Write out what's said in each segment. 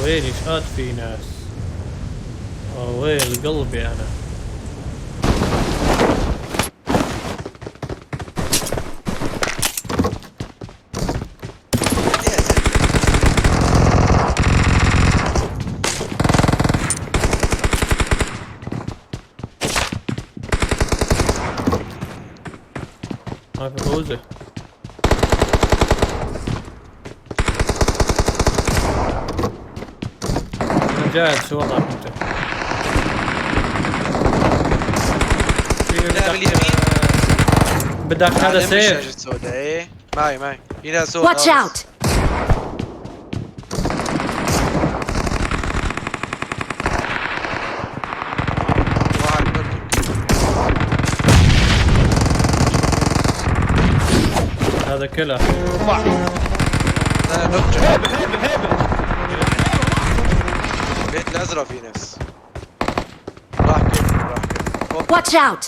ويلي شاد في ناس. ويل قلبي انا. ما في فوزه. انا جاهز. شو وضعك انت؟ بدك هذا سيف؟ ايه معي في ناس سود. Watch out! هذا كله. لا نرجع. البيت الازرق في ناس. راح كيف. Watch out!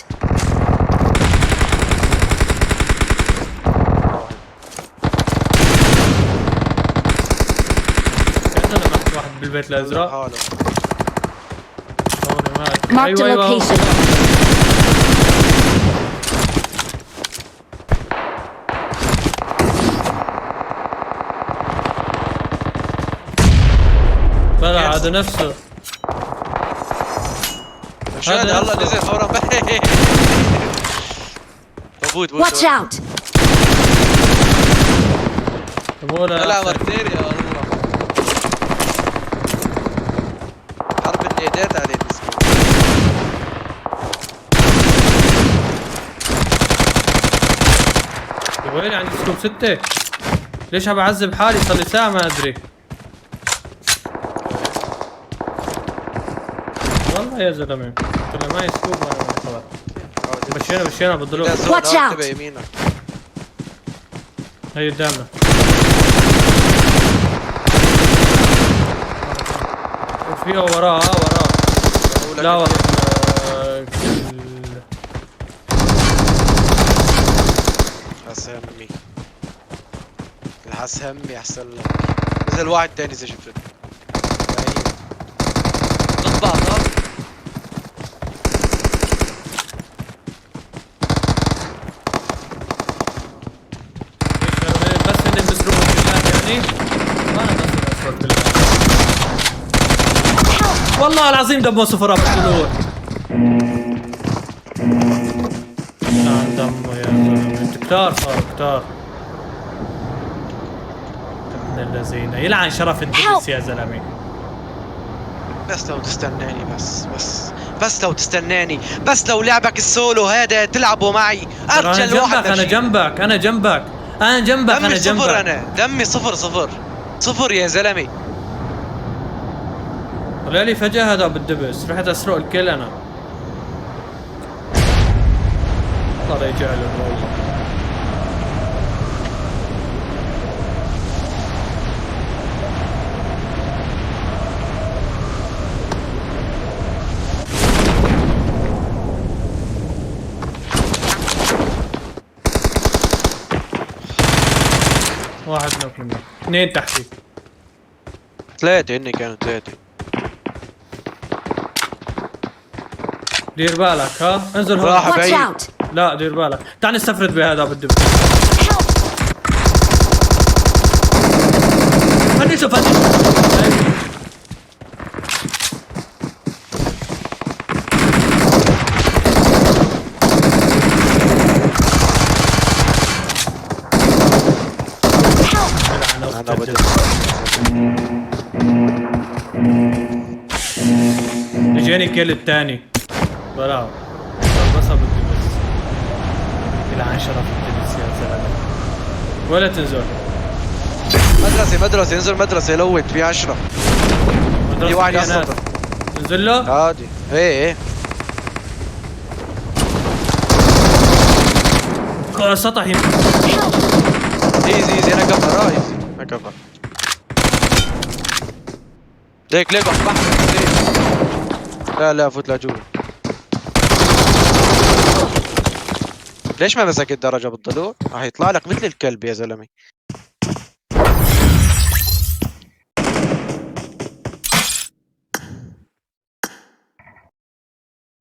عندنا واحد بالبيت الازرق. هون مات. Mark the location. طلع هذا نفسه. مشان الله نزل فورا. بوت Watch out! طلع مرتين يا الله. حرب النيدات عليه المسكين. يا ويلي عندي سكوب 6. ليش عم بعذب حالي؟ صار لي ساعة ما ادري. والله يا زلمه طلع معي سكوب وانا خلاص. بشينا بالضلوع. Watch out! هي قدامنا. وفيها وراها لا والله. حسمي الحسمي احسن لك. نزل واحد تاني اذا شفت. ضد بعض. بس اللي بيسرقوا بالله يعني. ما انا بس اسرق بالله. والله العظيم دمه صفر بالطلوع. كان دمه يا زلمه. كتار صاروا كتار. الذين يلعن شرف الدبس يا زلمه. بس لو تستناني بس لو تستناني. بس لو لعبك السولو هذا تلعبه معي. ارجل واحد. انا جنبك. دمي صفر. انا دمي صفر يا زلمه. طلع لي فجأة هذا بالدبس. رحت اسرق الكل انا. والله رجال والله. واحد نوك منه. اثنين تحتي. ثلاثة هن كانوا ثلاثة. دير بالك ها. انزل هون. راح Watch بعيد. out! لا دير بالك. تعال نستفرد بهذا بالدب. فنشه. اجاني كيل الثاني. براو. بس بالدبس. يلعن شرف الدبس يا زلمه. ولا تنزل. مدرسة انزل مدرسة. لوت في 10. في واحد اصلا. تنزل له؟ عادي. ايه سطح يمين. ايزي انا كفر. ليك بحبح. لا فوت لجوا. ليش ما مسك الدرجة بالضلوع؟ راح يطلع لك مثل الكلب يا زلمة.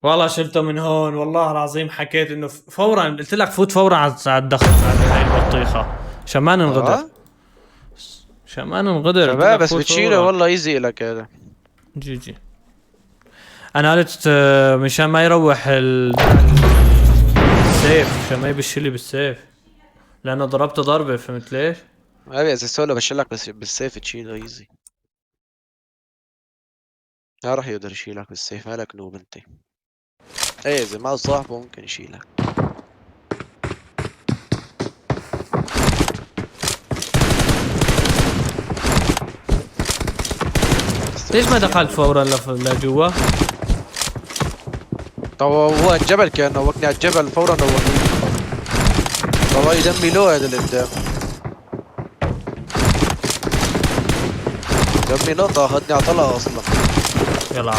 والله شلته من هون، والله العظيم حكيت انه فورا قلت لك فوت فورا على الدخل على هاي البطيخه عشان ما ننغدر. عشان ما ننغدر قلت شباب لك بس فوت بتشيله فورا. والله يزي لك هذا. جي انا قلت مشان ما يروح السيف، عشان ما يبشلي بالسيف لانه ضربته ضربه، فهمت ليش؟ ابي اذا سولو بشلك بس بالسيف تشيله يزي. ما راح يقدر يشيلك بالسيف، مالك نوب انت. ايه اذا ما صاحبه ممكن يشيلك. ليش ما دخلت فورا لجوا؟ طب هو الجبل كان نوقني على الجبل فورا نوقني. والله يدمي له هذا اللي قدام. دمي له طاحتني على طلقه اصلا. يلا